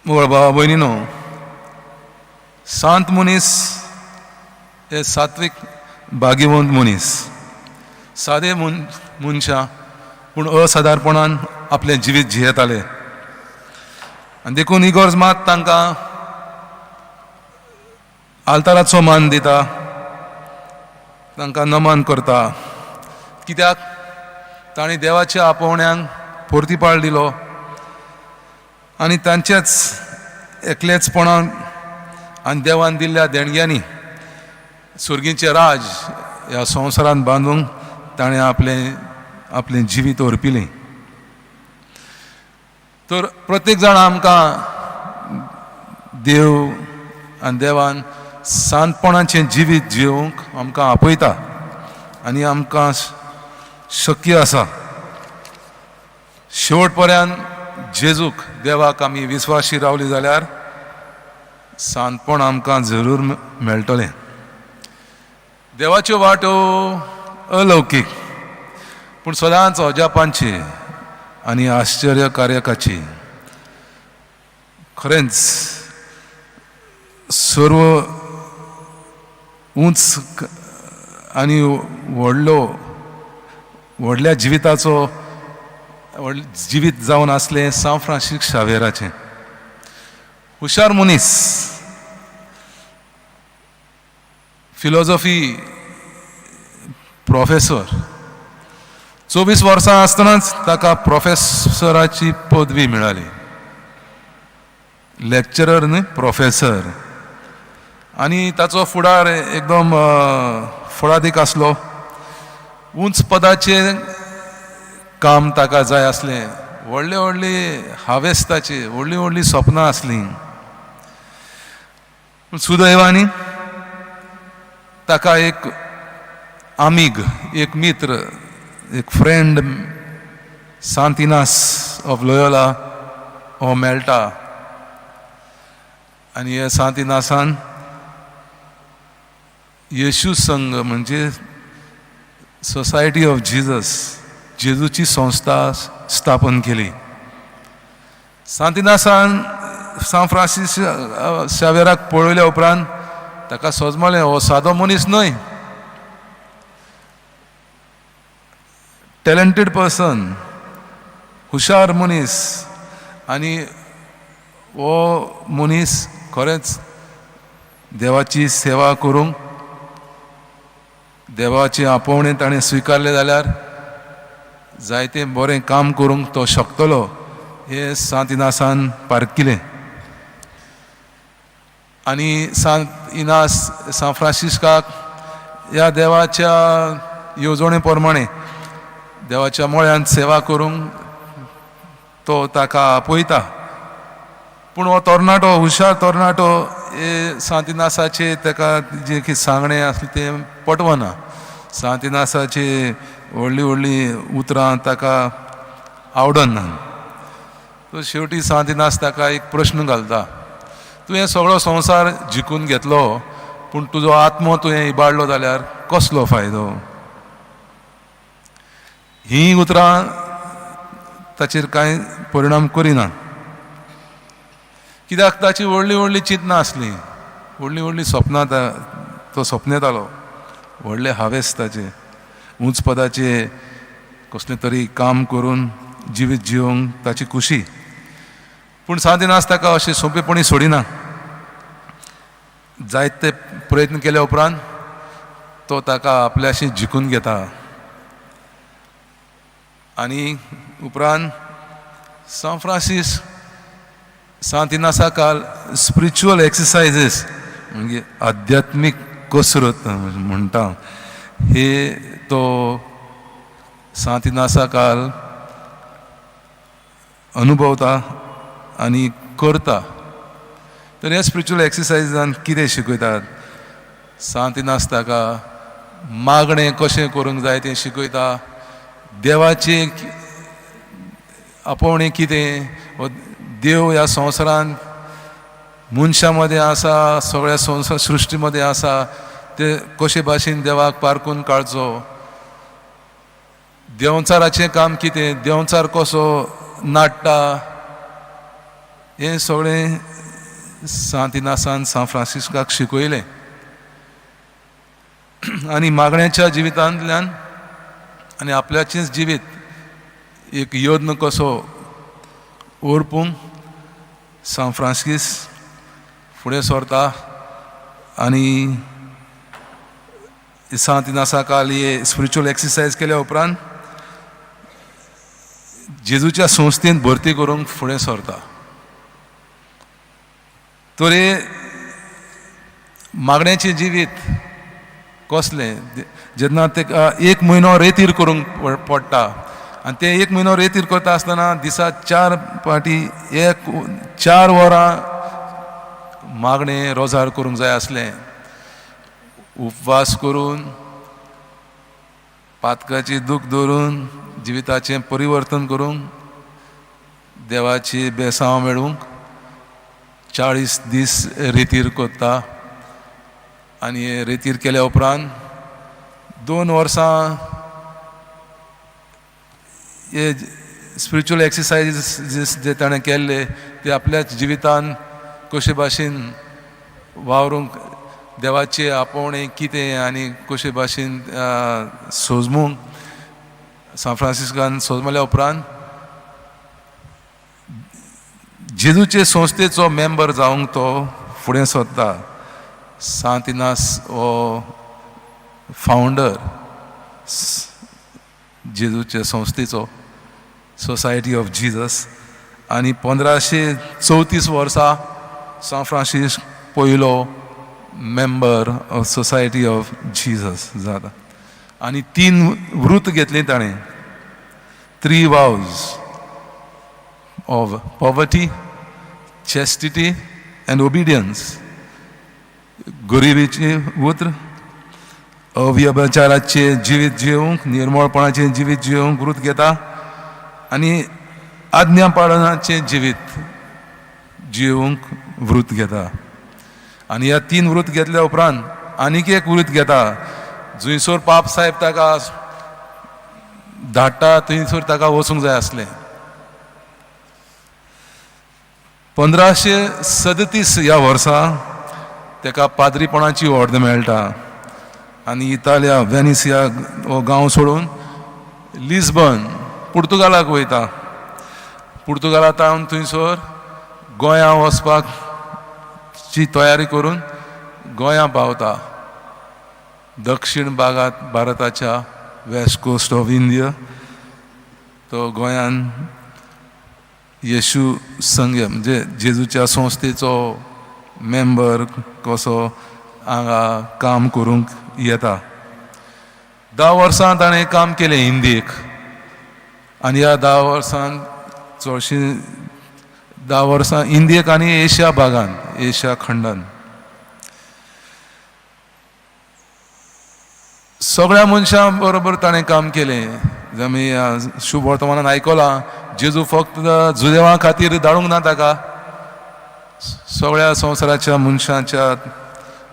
भावा भयणीनो, सांत मनीस हे सात्विक भाग्यवंत मनीस, सादे मनशां पूण असादारणपणान आपलें जिवीत जियेताले. आनी देखून इगोर्ज मात तांकां आल्ताराचो मान दिता, तांकां नमन करता. कित्याक तांणी देवाच्या आपोवण्यांक परतीपाळ दिलो आनी तांचेच एकलेचपणान आनी देवान दिल्ल्या देणग्यांनी सुर्गीचें राज ह्या संवसारांत बांदूंक ताणें आपलें जिवीत अर्पिलें. तर प्रत्येक जाण आमकां देव आनी देवान सांतपणाचें जिवीत जिवंक आमकां आपयता आनी आमकां शक्य आसा. शेवट पर्यंत जेजूक देवाक आमी विस्वाशी रावली जाल्यार सांतपण आमकां जरूर मेळटलें. देवाच्यो वाटो अलौकीक पूण सदांच अजापांची आनी आश्चर्यकारकाची. खरेंच सर्व उंच आनी व्हडल्या जिविताचो जिवीत जावन आसलें सांत फ्रांसीस शावेराचें. हुशार मनीस, फिलॉसॉफी प्रोफेसर. 24 वर्सां आसतनाच ताका प्रोफेसराची पदवी मेळ्ळी. लेक्चरर न्ही, प्रोफेसर. आनी ताचो फुडार एकदम फळादीक आसलो. उंच पदाचें काम ताका जाय आसलें. व्हडले व्हडली हावेस्ताची व्हडली व्हडली सपनां आसलीं. पूण सुदैवानी ताका एक आमीग, एक मित्र, एक फ्रेंड सांत इनास ऑफ लोयोला हो मेळटा. आनी हे सांत इनासान येशू संघ म्हणजे सोसायटी ऑफ जीजस, जेजूची संस्था स्थापन केली. सांत इनासान सांत फ्रांसीस शावेराक पळयल्या उपरांत ताका सोजमलें हो सादो मनीस न्हय, टॅलंटेड पर्सन, हुशार मनीस. आनी हो मनीस खरेंच देवाची सेवा करूंक, देवाचे आपोवणें ताणें स्विकारलें जाल्यार जायतें बरें काम करूंक तो शकतलो हें सांत इनासान पारखिलें. आनी सांत इनास सांत फ्रांसिस्काक ह्या देवाच्या येवजणे प्रमाणें देवाच्या मोळ्यांत सेवा करूंक तो ताका आपयता. पूण हो तरणाटो, हुशार तरणाटो, हे सांत इनासाचे ताका जें कितें सांगणें आसलें तें पटवना. सांत इनासाची व्हडलीं व्हडलीं उतरां ताका आवडना. तो शेवटी सांत इनास ताका एक प्रश्न घालता. तुवें सगळो संवसार जिखून घेतलो पूण तुजो आत्मो तुवें इबाडलो जाल्यार कसलो फायदो? हीं उतरां ताचेर कांय परिणाम करिना. कित्याक ताची व्हडलीं व्हडलीं चिंतनां आसलीं, व्हडलीं व्हडलीं सपनां तो सपनेतालो. व्हडले हावेस ताचे, उंच पदाचे कसलें तरी काम करून जिवीत जिवंक ताची खुशी. पूण सांत इनास ताका अशें सोंपेपणी सोडिना. जायते प्रयत्न केल्या उपरांत तो ताका आपल्याशी जिखून घेता. आनी उपरांत सांत फ्रांसीस सांत इनासाकाल स्पिरिच्युअल एक्सरसायजीस म्हणजे आध्यात्मीक कसरत म्हणटा हे तो सांत इनासाकाल अनुभवता आनी करता. तर हे स्पिरिच्युअल एक्सरसायजान कितें शिकयतात? सांत इनास ताका मागणें कशें करूंक जाय तें शिकयता. देवाचें आपोवणें कितें, देव ह्या संवसारांत मनशा मदें आसा, सगळ्या संवसार सृश्टी मदें आसा, ते कशे भाशेन देवाक पारखून काळचो. देंवचाराचें काम कितें, देंवचार कसो नाडटा हे सगळें सांत इनासान सान फ्रांसिस्काक शिकयलें आनी मागण्याच्या जिवितांतल्यान आनी आपल्याचेंच जिवीत एक यत्न कसो ओरपूंक सान फ्रांसीस फुडें सरता आनी सांत इनासाकाल हे स्पिरिच्युअल एक्सरसायज केल्या उपरांत जेजूच्या संस्थेंत भरती करूंक फुडें सरता. तरी मागण्याचें जिवीत कसलें जेन्ना तेका 1 म्हयनो रेतीर करूंक पडटा आनी ते 1 म्हयनो रेतीर करता आसतना दिसा 4 फावटी 4 वरां मागणें रोजार करूंक जाय आसलें. उपवास करून पातकाची दूख धरून जिविताचें परिवर्तन करूंक देवाची बेसांव मेळूंक 40 दीस रेतीर करता आनी हे रेतीर केल्या उपरांत 2 वर्सां हे स्पिरिच्युअल एक्सरसायजीस जे ताणें केल्ले ते आपल्या जिवितान कशे भाशेन वावरूंक देवाचे आपोवणें कितें आनी कशे भाशेन सोजमूंक सान फ्रांसिस्कान सोजमल्या उपरांत जेजूचे संस्थेचो मेंबर जावंक तो फुडें सरता. सांत इनास हो फावंडर जेजूचे संस्थेचो सोसायटी ऑफ जिजस आनी 1534 वर्सा सान फ्रांसीस पयलो member of society of Jesus जाता. आनी 3 व्रत घेतली ताणें 3 vows of poverty, chastity and obedience. गरिबीचे उतर, अव्यभिचाराचे जिवीत जिवंक, निर्मळपणाचे जिवीत जिवंक व्रत घेता आनी आज्ञा पाळनाचे जिवीत जिवंक व्रत घेता. आनी ह्या 3 व्रत घेतल्या उपरांत आनीक एक व्रत घेता जंयसर पाप साहेब ताका धाडटा थंयसर ताका वचूंक जाय आसलें. 1537 ह्या वर्सा ताका पाद्रीपणाची वर्द मेळटा आनी इतालिया व्हेनिस ह्या हो गांव सोडून लिस्बन पुर्तुगालाक वयता. पुर्तुगालांत थंयसर गोंयां वचपाची तयारी करून गोंयां पावता. दक्षिण भागांत भारताच्या वेस्ट कोस्ट ऑफ इंडिया तो गोंयान येशू संघ म्हणजे जेजूच्या संस्थेचो मेंबर कसो हांगा काम करूंक येता. 10 वर्सां ताणें काम केलें हिंदीक आनी ह्या 10 वर्सांत चडशीं 10 वर्सां इंडियेक आनी एशिया भागांत एशिया खंडांत सगळ्या मनशां बरोबर ताणें काम केलें. आमी शुभ वर्तमानान आयकलां जेजू फक्त जुदेवां खातीर धाडूंक ना ताका सगळ्या संवसाराच्या मनशांच्या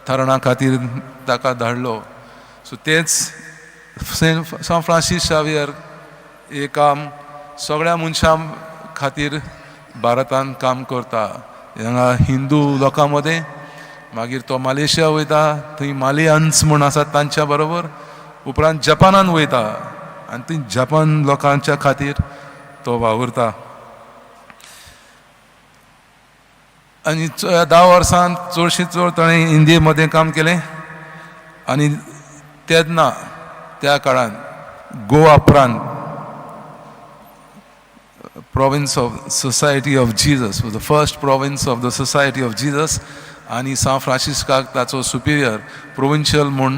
थारणा खातीर ताका धाडलो. सो तेच सान फ्रांसीस शावियर हे काम सगळ्या मनशां खातीर भारतांत काम करता. हांगा हिंदू लोकां मदें मागीर तो मलेशिया वयता थंय मालियन्स म्हूण आसात तांच्या बरोबर उपरांत जपानान वयता आनी थंय जपान लोकांच्या खातीर तो वावुरता. आनी 10 वर्सांत चडशीं चड ताणें इंडिये मदें काम केलें आनी तेन्ना त्या काळांत गोवा प्रांत province of Society of Jesus was the first province of the Society of Jesus आनी सान फ्रांसिस्काक ताचो सुपिरियर प्रोविन्शियल म्हूण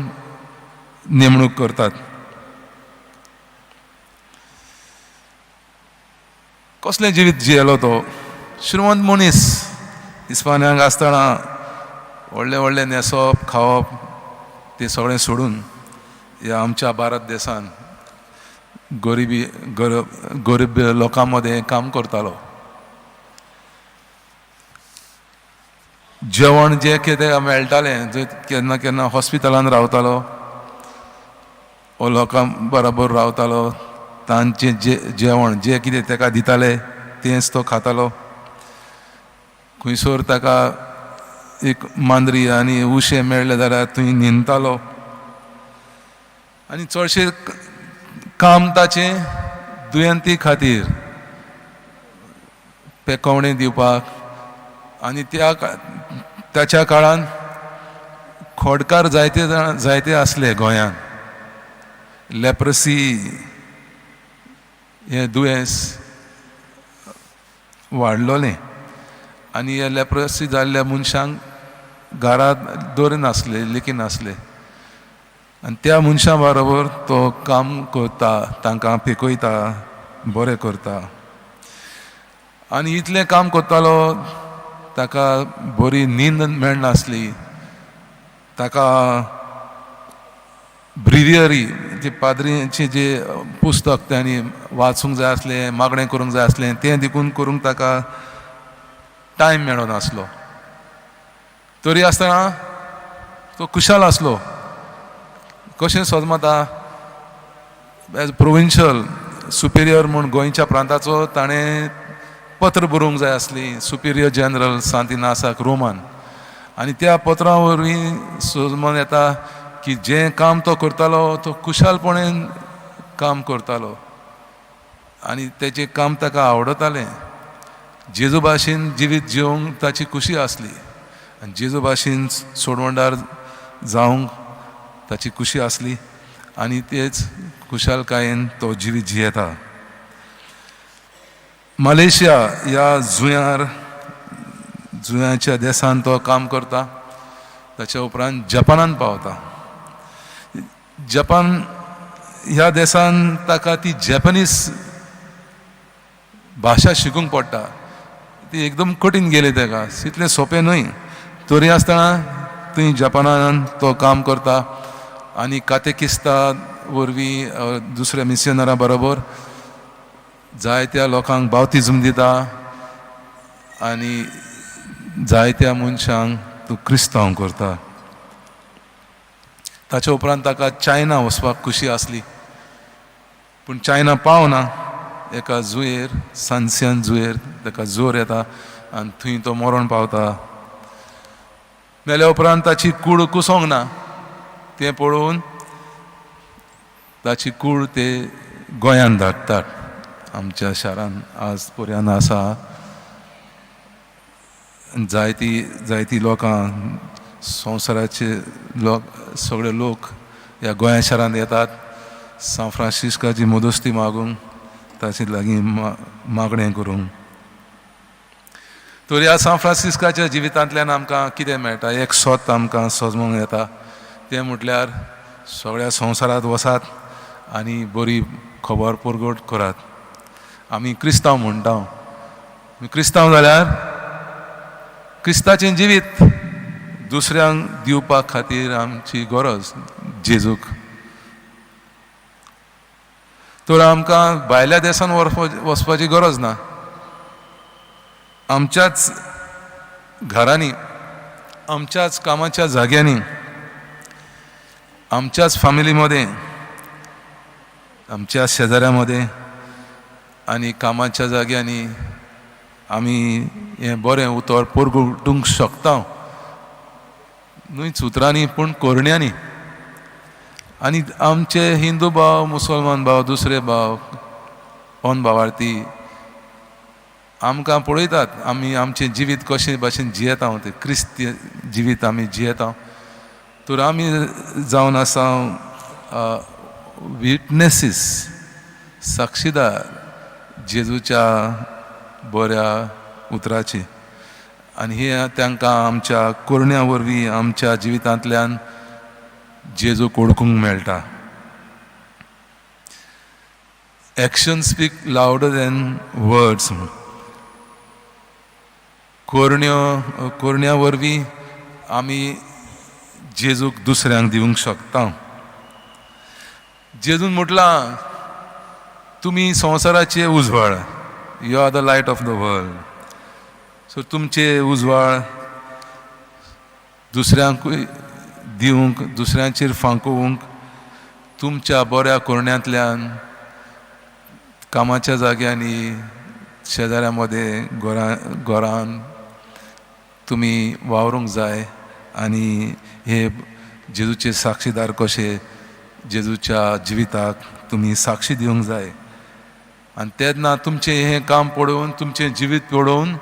नेमणूक करतात. कसलें जिवीत जियेलो तो श्रीमंत मनीस इस्पान्यांक आसतना व्हडलें व्हडलें न्हेसप खावप तें सगळें सोडून ह्या आमच्या भारत देशांत गरीब लोकां मदें काम करतालो. जेवण जें कितें मेळटालें जंय केन्ना केन्ना हॉस्पिटलांत रावतालो वो लोकां बरोबर रावतालो तांचें जेवण जें कितें ताका दितालें तेंच तो खातालो. खंयसर ताका एक मांद्री आनी उशे मेळ्ळे जाल्यार थंय न्हिदतालो आनी चडशे काम ताचें दुयेंती खातीर पेकवणें दिवपाक आनी त्याच्या काळान खोडकार जायते आसले गोंयान लेप्रसी हें दुयेंस वाडलोलें आनी हे लेप्रसी जाल्ल्या मनशांक घरांत दवरिनासले लेकी नासले आनी त्या मनशां बरोबर तो काम करता तांकां पिकयता बरें करता आनी इतलें काम करतालो ताका बरी न्हीद मेळनासली ताका ब्रिवियरी जे पाद्रीचें जे पुस्तक त्यांनी वाचूंक जाय आसलें मागणें करूंक जाय आसलें तें देखून करूंक ताका टायम मेळनासलो तरी आसतना तो खुशाल आसलो कशें सोदमता एज प्रोविन्शियल सुपिरियर म्हूण गोंयच्या प्रांताचो ताणें पत्र बरोवंक जाय आसली सुपिरियर जनरल सांत इनासाक रोमान आनी त्या पत्रा वरवीं सोजमोन येता की जें काम तो करतालो तो खुशालपणेन काम करतालो आनी तेजें काम ताका आवडतालें जेजू भाशेन जिवीत जिवंक ताची खुशी आसली आनी जेजू भाशेन सोडवणदार जावंक ताची खुशी आसली आनी तेच खुशालकायेन तो जिवीत जियेता मलेशिया ह्या जुंयाच्या देशान तो काम करता ताच्या उपरांत जपानान पावता जपान ह्या देशान ताका ती जॅपनीज भाशा शिकूंक पडटा ती एकदम कठीण गेली ताका तितलें सोंपें न्हय तरी आसतना थंय जपानान तो काम करता आनी कातेकिस्ता वरवीं दुसऱ्या मिशनरा बरोबर जायत्या लोकांक बावतिजम दिता आनी जायत्या मनशांक तूं क्रिस्तांव करता ताच्या उपरांत ताका चायना वचपाक खुशी आसली पूण चायना पावना एका जुयेर सानसियन जुयेर ताका जोर येता आनी थंय तो मरण पावता मेल्या उपरांत ताची कूड कुसोंक ना तें पळोवन ताची कूड ते गोंयान धाडटात आमच्या शारान आज पर्यान आसा जायती लोकां संवसाराचे सगळे लोक ह्या गोंया शारांत येतात सान फ्रांसिस्काची मोदोस्ती मागूंक ताचे लागीं मागणें करूंक तरी ह्या सान फ्रांसिस्काच्या जिवितांतल्यान आमकां कितें मेळटा एक सोत आमकां सोजमूंक येता तें म्हटल्यार सगळ्या संवसारांत वसात आनी बरी खबर पुरगोट करात आमी क्रिस्तांव म्हणटा क्रिस्तांव जाल्यार क्रिस्ताचें जिवीत दुसऱ्यांक दिवपा खातीर आमची गरज जेजूक तर आमकां भायल्या देशान वचपाची गरज ना आमच्याच घरांनी आमच्याच कामाच्या जाग्यांनी आमच्याच फॅमिली मदें आमच्या शेजाऱ्यां मदें आनी कामाच्या जाग्यांनी आमी हें बरें उतर परगटूंक शकता न्हूच उतरांनी पूण कोरण्यांनी आनी आमचे हिंदू भाव मुसलमान भाव दुसरे भाव ओन भावार्थी आमकां पळयतात आमी आमचें जिवीत कशें भाशेन जियेता तें क्रिस्ती जिवीत आमी जियेता तर आमी जावन आसा विटनेसीस साक्षीदार जेजूच्या बऱ्या उतराची आनी हे तांकां आमच्या कोरण्या वरवीं आमच्या जिवितांतल्यान जेजूक ओळखूंक मेळटा action speak louder than words कोरण्या वरवीं आमी जेजूक दुसऱ्यांक दिवंक शकता जेजून म्हटलां तुमी संवसाराचे उजवाड you are the light of the world so तुमचे उजवाड दुसऱ्यांकूय दिवंक दुसऱ्यांचेर फांकोवंक तुमच्या बऱ्या कोरण्यांतल्यान कामाच्या जाग्यांनी शेजाऱ्यां मदें घरान तुमी वावरूंक जाय आनी हे जेजूचे साक्षीदार कशे जेजूच्या जिविताक तुमी साक्षी दिवंक जाय आनी तेन्ना तुमचें हें काम पळोवन तुमचें जिवीत पळोवन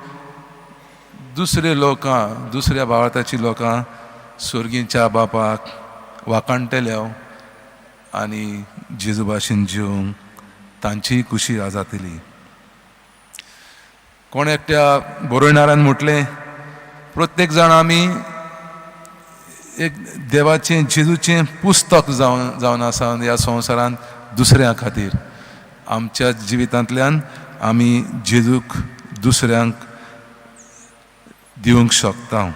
दुसरे लोकां दुसऱ्या भावार्थाची लोकां स्वर्गीच्या बापाक वाकाणटले आनी जेजू भाशेन जिवंक तांचीय खुशी जातली. कोण एकट्या बरोवणाऱ्यान म्हटलें प्रत्येक जाण आमी एक देवाचें जेजूचें पुस्तक जावन आसा ह्या संवसारांत दुसऱ्या खातीर. आमच्या जिवितांतल्यान आमी जेजूक दुसऱ्यांक दिवंक शकता.